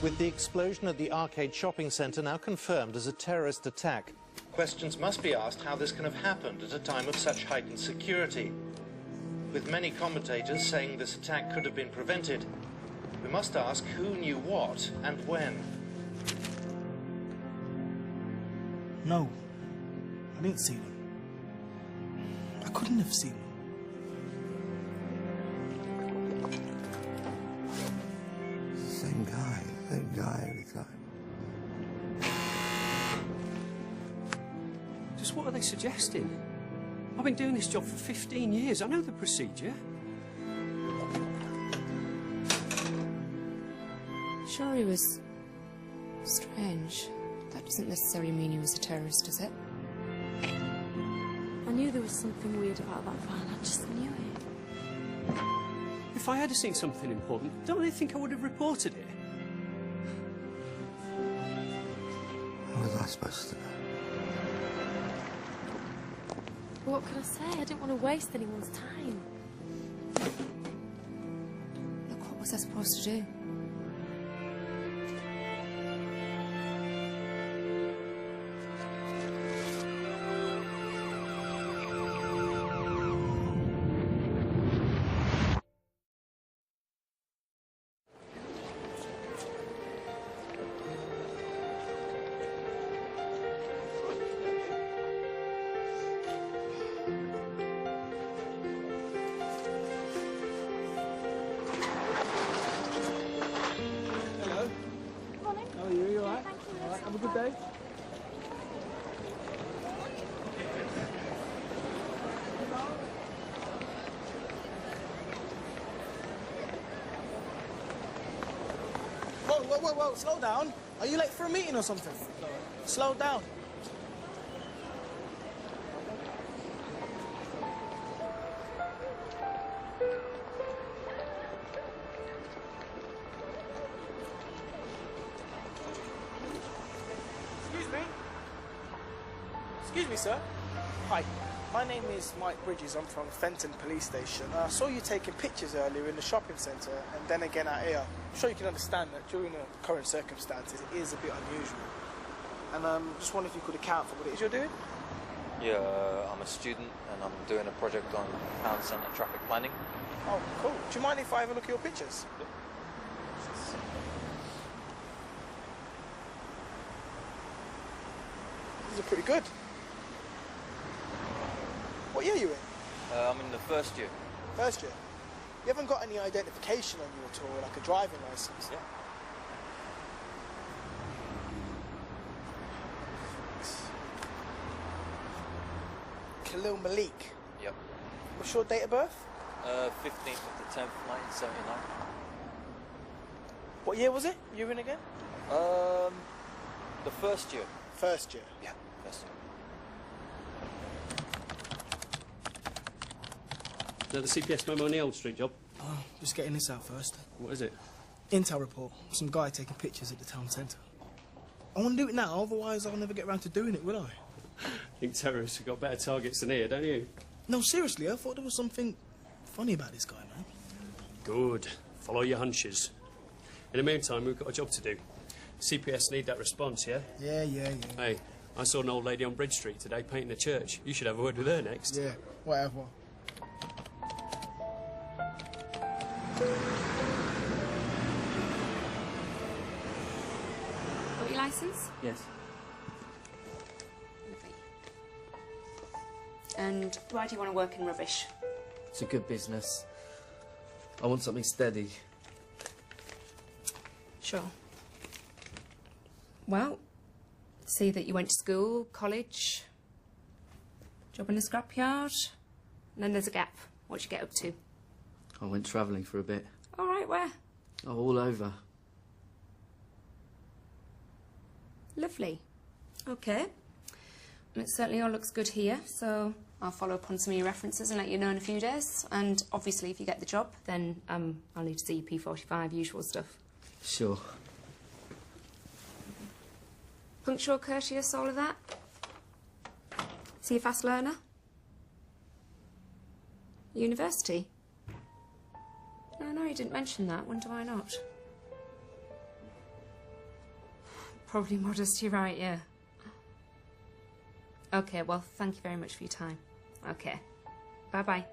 With the explosion at the arcade shopping centre now confirmed as a terrorist attack, questions must be asked how this can have happened at a time of such heightened security. With many commentators saying this attack could have been prevented, we must ask who knew what and when. No, I didn't see them. I couldn't have seen them. Same guy every time. Just what are they suggesting? I've been doing this job for 15 years. I know the procedure. Sure, he was strange. That doesn't necessarily mean he was a terrorist, does it? I knew there was something weird about that van. I just knew it. If I had seen something important, don't you think I would have reported it? How was I supposed to know? What could I say? I didn't want to waste anyone's time. Look, what was I supposed to do? Have a good day. Whoa, slow down. Are you late for a meeting or something? Slow down. Excuse me, sir. Hi, my name is Mike Bridges. I'm from Fenton Police Station. I saw you taking pictures earlier in the shopping centre and then again out here. I'm sure you can understand that during the current circumstances it is a bit unusual. And just wonder if you could account for what it is you're doing? Yeah, I'm a student and I'm doing a project on town centre traffic planning. Oh, cool. Do you mind if I have a look at your pictures? Yep. These are pretty good. What year are you in? I'm in the first year. First year? You haven't got any identification on you at all, like a driving licence? Yeah. Khalil Malik? Yep. What's your date of birth? 15th of the 10th, 1979. What year was it you were in again? The first year. First year? Yeah, first year. Is that the CPS memo on the Old Street job? Oh, just getting this out first. What is it? Intel report. Some guy taking pictures at the town centre. I want to do it now, otherwise I'll never get around to doing it, will I? I think terrorists have got better targets than here, don't you? No, seriously, I thought there was something funny about this guy, man. Good. Follow your hunches. In the meantime, we've got a job to do. CPS need that response, yeah? Yeah. Hey, I saw an old lady on Bridge Street today painting a church. You should have a word with her next. Yeah, whatever. Got your licence? Yes. Lovely. And why do you want to work in rubbish? It's a good business. I want something steady. Sure. Well, see that you went to school, college, job in a scrapyard, and then there's a gap. What'd you get up to? I went travelling for a bit. All right, where? Oh, all over. Lovely. Okay. And it certainly all looks good here, so I'll follow up on some of your references and let you know in a few days. And obviously, if you get the job, then I'll need to see your P45, usual stuff. Sure. Punctual, courteous, all of that? See a fast learner? University? No, you didn't mention that. Wonder why not. Probably modest, you're right, yeah. Okay, well, thank you very much for your time. Okay. Bye-bye.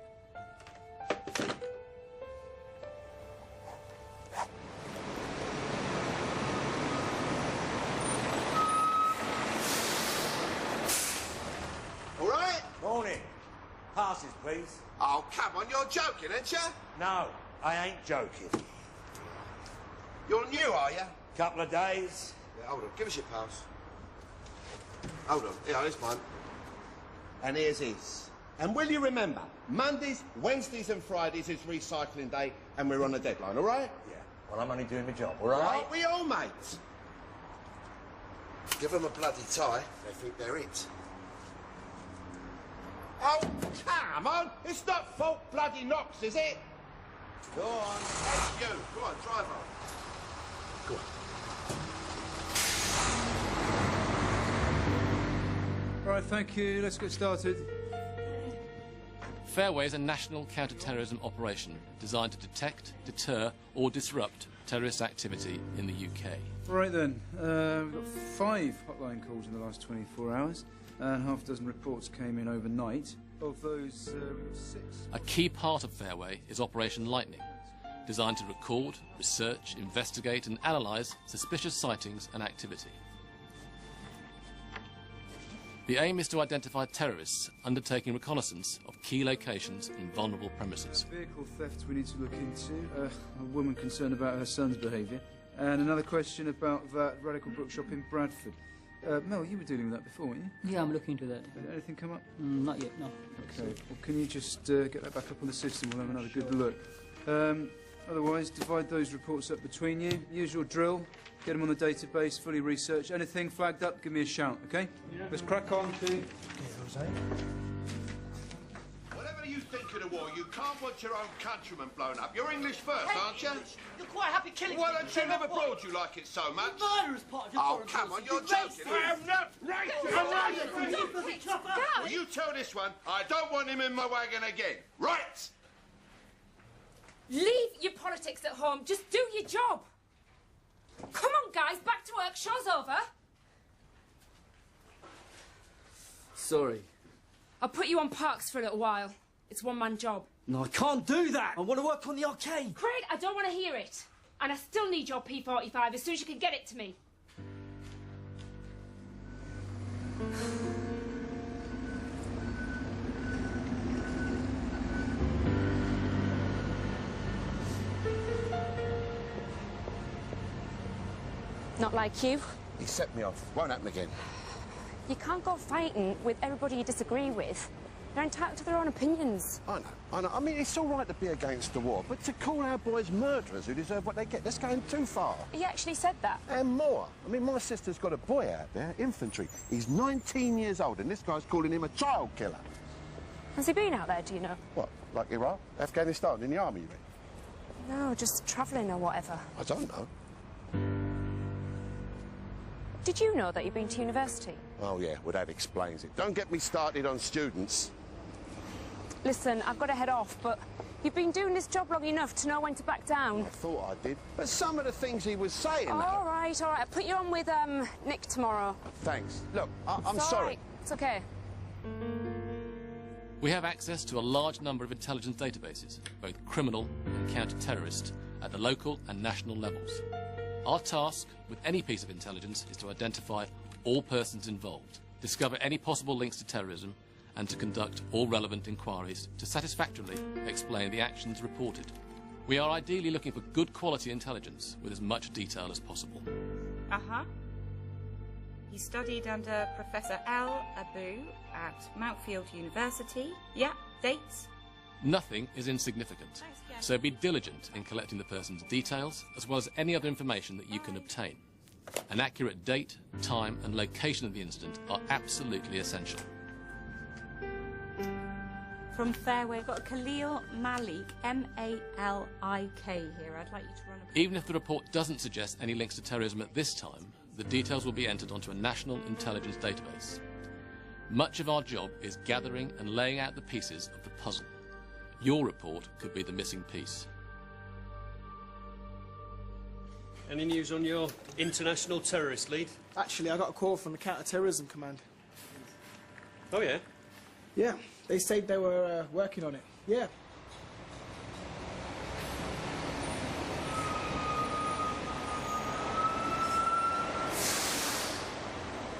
All right? Morning. Passes, please. Oh, come on, you're joking, ain't you? No, I ain't joking. You're new, are you? Couple of days. Yeah, hold on, give us your pass. Hold on, here, here's mine. And here's his. And will you remember, Mondays, Wednesdays and Fridays is recycling day, and we're on a deadline, all right? Yeah, well, I'm only doing my job, all right? Aren't we all, mates? Give them a bloody tie, they think they're it. Oh, come on! It's not Fort bloody Knox, is it? Go on. It's you. Go on, drive on. Go on. Right, thank you. Let's get started. Fairway is a national counter-terrorism operation designed to detect, deter or disrupt terrorist activity in the UK. Right then, we've got 5 hotline calls in the last 24 hours, and half a dozen reports came in overnight. Of those, we've got 6. A key part of Fairway is Operation Lightning, designed to record, research, investigate and analyse suspicious sightings and activity. The aim is to identify terrorists undertaking reconnaissance of key locations in vulnerable premises. Vehicle theft we need to look into, a woman concerned about her son's behaviour, and another question about that Radical Bookshop in Bradford. Mel, you were dealing with that before, weren't you? Yeah, I'm looking into that. Anything come up? Not yet, no. Okay, well, can you just get that back up on the system? We'll have another good look. Otherwise, divide those reports up between you. Use your drill. Get them on the database, fully researched. Anything flagged up, give me a shout, okay? Yeah. Let's crack on to... Whatever you think of the war, you can't want your own countrymen blown up. You're English first, aren't you? You're quite happy killing Why don't you live abroad, you like it so much? Murder is part of your Oh, come on, you're joking. I'm not racist. I'm racist. Well, you tell this one, I don't want him in my wagon again. Right? Leave your politics at home. Just do your job. Come on, guys. Back to work. Show's over. Sorry. I'll put you on parks for a little while. It's one-man job. No, I can't do that. I want to work on the arcade. Craig, I don't want to hear it. And I still need your P45 as soon as you can get it to me. Not like you. He set me off. Won't happen again. You can't go fighting with everybody you disagree with. They're entitled to their own opinions. I know. I mean, it's all right to be against the war, but to call our boys murderers who deserve what they get, that's going too far. He actually said that. And more. I mean, my sister's got a boy out there, infantry. He's 19 years old, and this guy's calling him a child killer. Has he been out there, do you know? What, like Iraq? Afghanistan, in the army, you mean? No, just travelling or whatever. I don't know. Did you know that you've been to university? Oh, yeah, well, that explains it. Don't get me started on students. Listen, I've got to head off, but you've been doing this job long enough to know when to back down. I thought I did. But some of the things he was saying... All right. I'll put you on with, Nick tomorrow. Thanks. Look, I'm It's sorry. all right. It's okay. We have access to a large number of intelligence databases, both criminal and counter-terrorist, at the local and national levels. Our task with any piece of intelligence is to identify all persons involved, discover any possible links to terrorism, and to conduct all relevant inquiries to satisfactorily explain the actions reported. We are ideally looking for good quality intelligence with as much detail as possible. Uh-huh. He studied under Professor L. Abu at Mountfield University. Yeah, dates? Nothing is insignificant, so be diligent in collecting the person's details as well as any other information that you can obtain. An accurate date, time and location of the incident are absolutely essential. From Fairway, I've got Khalil Malik, M-A-L-I-K here. I'd like you to run a... Even if the report doesn't suggest any links to terrorism at this time, the details will be entered onto a national intelligence database. Much of our job is gathering and laying out the pieces of the puzzle. Your report could be the missing piece. Any news on your international terrorist lead? Actually, I got a call from the counter-terrorism command. Oh, yeah? Yeah, they said they were working on it. Yeah.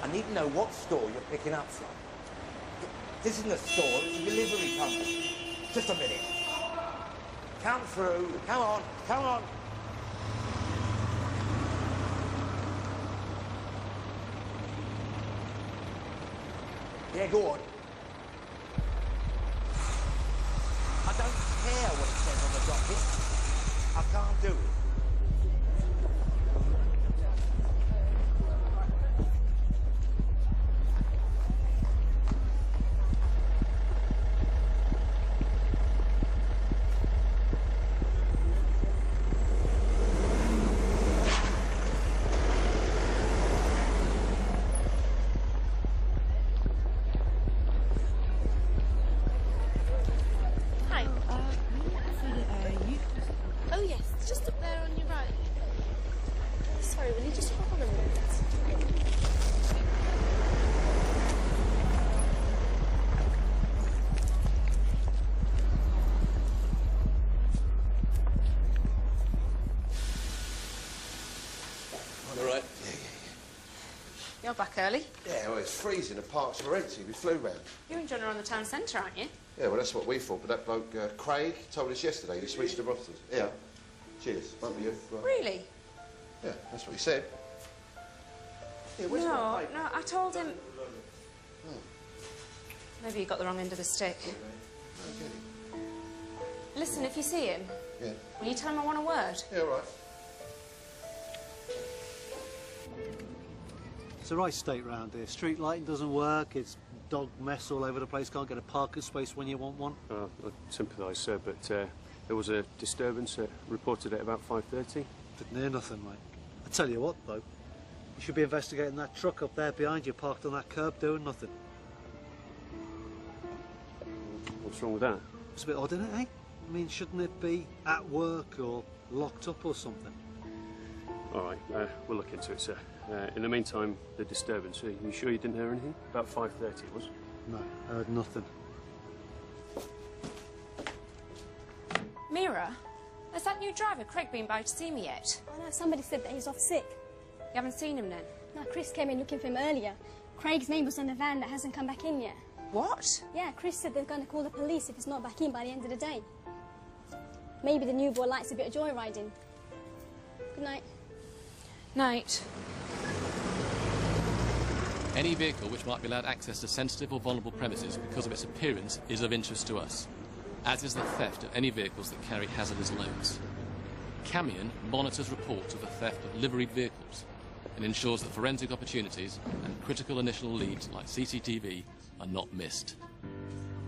I need to know what store you're picking up from. This isn't a store, it's a delivery company. Just a minute. Come through. Come on, come on. Yeah, go on. I don't care what it says on the docket. I can't do it. Oh yes, just up there on your right. Sorry, will you just hold on a minute? All right. You're back early. Yeah, well, it's freezing. The parks are empty. We flew round. You and John are on the town centre, aren't you? Yeah, well, that's what we thought, but that bloke, Craig, told us yesterday he switched the rosters. Yeah. Cheers. Won't be you. Right. Really? Yeah, that's what he said. Yeah, where's my No, paper? no, I told him... Oh. Maybe you got the wrong end of the stick. I get it. Listen, if you see him, Yeah. will you tell him I want a word? Yeah, all right. It's a right state round here. Street lighting doesn't work, it's dog mess all over the place, can't get a parking space when you want one. I sympathise, sir, but there was a disturbance reported at about 5:30. Didn't hear nothing, mate. I tell you what, though, you should be investigating that truck up there behind you, parked on that curb, doing nothing. What's wrong with that? It's a bit odd, isn't it, eh? I mean, shouldn't it be at work or locked up or something? All right, we'll look into it, sir. In the meantime, the disturbance, are you sure you didn't hear anything? About 5:30 it was? No, I heard nothing. Mira, has that new driver, Craig, been by to see me yet? Oh no, somebody said that he's off sick. You haven't seen him then? No, Chris came in looking for him earlier. Craig's name was on the van that hasn't come back in yet. What? Yeah, Chris said they're going to call the police if it's not back in by the end of the day. Maybe the new boy likes a bit of joyriding. Good night. Night. Any vehicle which might be allowed access to sensitive or vulnerable premises because of its appearance is of interest to us, as is the theft of any vehicles that carry hazardous loads. Camion monitors reports of the theft of liveried vehicles and ensures that forensic opportunities and critical initial leads like CCTV are not missed.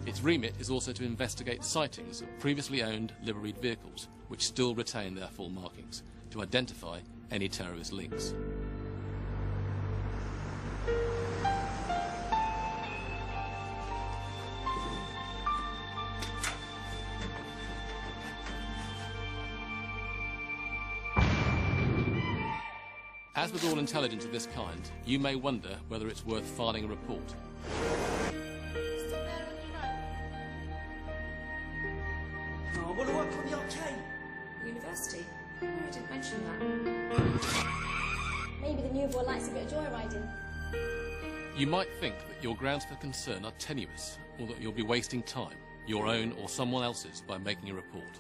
Its remit is also to investigate sightings of previously owned liveried vehicles which still retain their full markings to identify any terrorist links. As with all intelligence of this kind, you may wonder whether it's worth filing a report. Oh, I want to work on the arcade. University? Oh, I didn't mention that. Maybe the new boy likes a bit of joyriding. You might think that your grounds for concern are tenuous, or that you'll be wasting time, your own or someone else's, by making a report.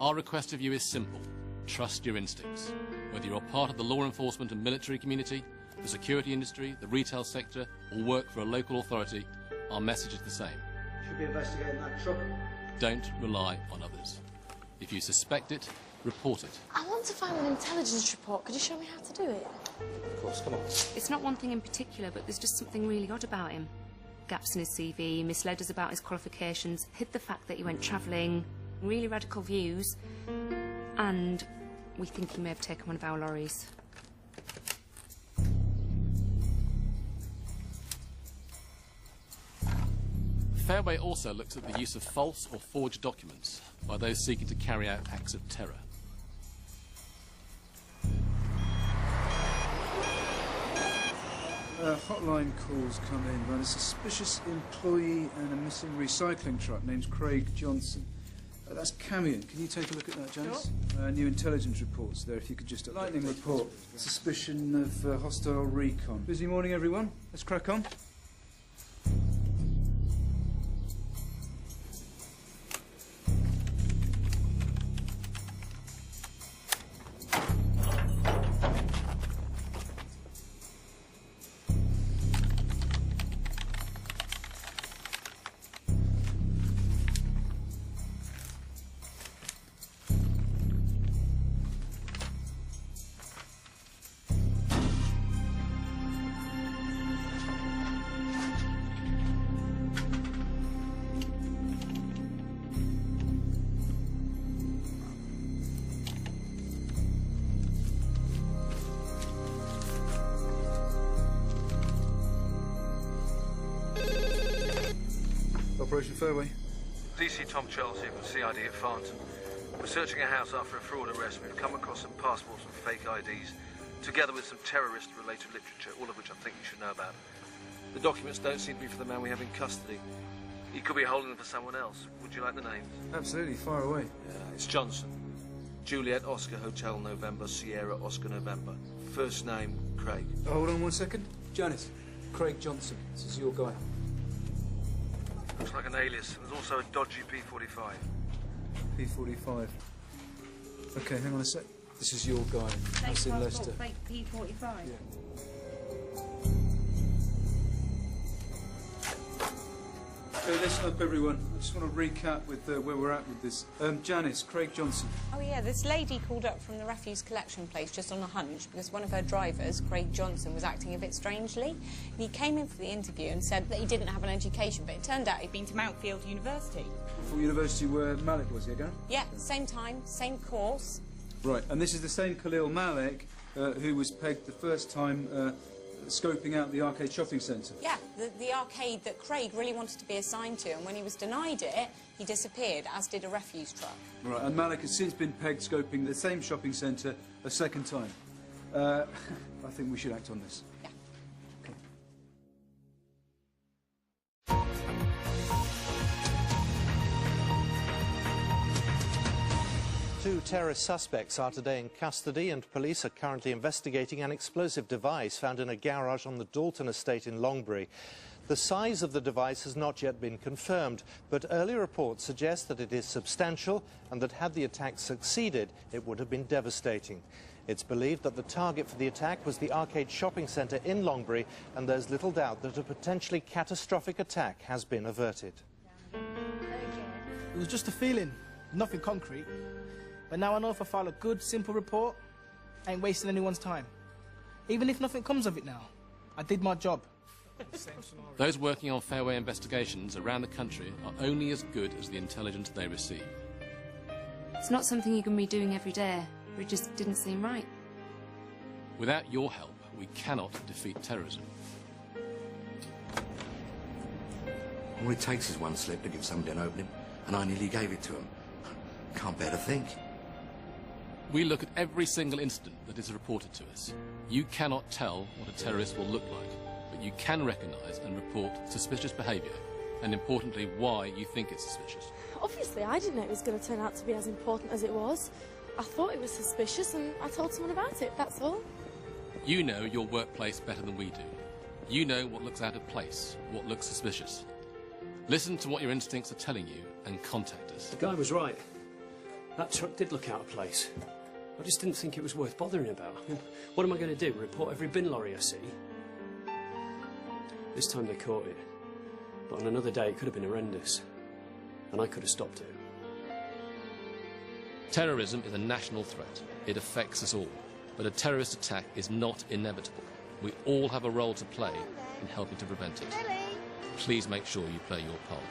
Our request of you is simple. Trust your instincts. Whether you're part of the law enforcement and military community, the security industry, the retail sector, or work for a local authority, our message is the same. Should be investigating that truck. Don't rely on others. If you suspect it, report it. I want to find an intelligence report. Could you show me how to do it? Of course, come on. It's not one thing in particular, but there's just something really odd about him. Gaps in his CV, misled us about his qualifications, hid the fact that he went travelling, really radical views, and we think he may have taken one of our lorries. Fairway also looks at the use of false or forged documents by those seeking to carry out acts of terror. hotline calls come in about a suspicious employee and a missing recycling truck named Craig Johnson. That's Camion. Can you take a look at that, Janice? Sure. New intelligence reports there, if you could just... Lightning report. Suspicion of hostile recon. Busy morning, everyone. Let's crack on. Operation Fairway. DC Tom Chelsea from CID at Farnton. We're searching a house after a fraud arrest. We've come across some passports and fake IDs, together with some terrorist-related literature, all of which I think you should know about. The documents don't seem to be for the man we have in custody. He could be holding them for someone else. Would you like the names? Absolutely, fire away. It's Johnson. Juliet Oscar Hotel November, Sierra Oscar November. First name, Craig. Hold on 1 second. Janice, Craig Johnson. This is your guy. Looks like an alias. There's also a dodgy P45. P45. Okay, hang on a sec. This is your guy. That's in Leicester. Fake P45. Yeah. Okay, listen up, everyone. I just want to recap with where we're at with this. Janice, Craig Johnson. Oh, yeah, this lady called up from the refuse collection place just on a hunch because one of her drivers, Craig Johnson, was acting a bit strangely. And he came in for the interview and said that he didn't have an education, but it turned out he'd been to Mountfield University. From university where Malik was, again? Yeah, same time, same course. Right, and this is the same Khalil Malik who was pegged the first time scoping out the arcade shopping centre. Yeah, the arcade that Craig really wanted to be assigned to, and when he was denied it, he disappeared, as did a refuse truck. Right, and Malik has since been pegged scoping the same shopping centre a second time. I think we should act on this. Yeah. Two terrorist suspects are today in custody, and police are currently investigating an explosive device found in a garage on the Dalton estate in Longbury. The size of the device has not yet been confirmed, but early reports suggest that it is substantial and that had the attack succeeded, it would have been devastating. It's believed that the target for the attack was the arcade shopping centre in Longbury, and there's little doubt that a potentially catastrophic attack has been averted. It was just a feeling, nothing concrete. But now I know if I file a good, simple report, I ain't wasting anyone's time. Even if nothing comes of it now, I did my job. Those working on Fairway investigations around the country are only as good as the intelligence they receive. It's not something you can be doing every day, but it just didn't seem right. Without your help, we cannot defeat terrorism. All it takes is one slip to give somebody an opening, and I nearly gave it to him. Can't bear to think. We look at every single incident that is reported to us. You cannot tell what a terrorist will look like, but you can recognise and report suspicious behaviour, and importantly, why you think it's suspicious. Obviously, I didn't know it was going to turn out to be as important as it was. I thought it was suspicious and I told someone about it, that's all. You know your workplace better than we do. You know what looks out of place, what looks suspicious. Listen to what your instincts are telling you and contact us. The guy was right. That truck did look out of place. I just didn't think it was worth bothering about. I mean, what am I going to do, report every bin lorry I see? This time they caught it. But on another day it could have been horrendous. And I could have stopped it. Terrorism is a national threat. It affects us all. But a terrorist attack is not inevitable. We all have a role to play in helping to prevent it. Please make sure you play your part.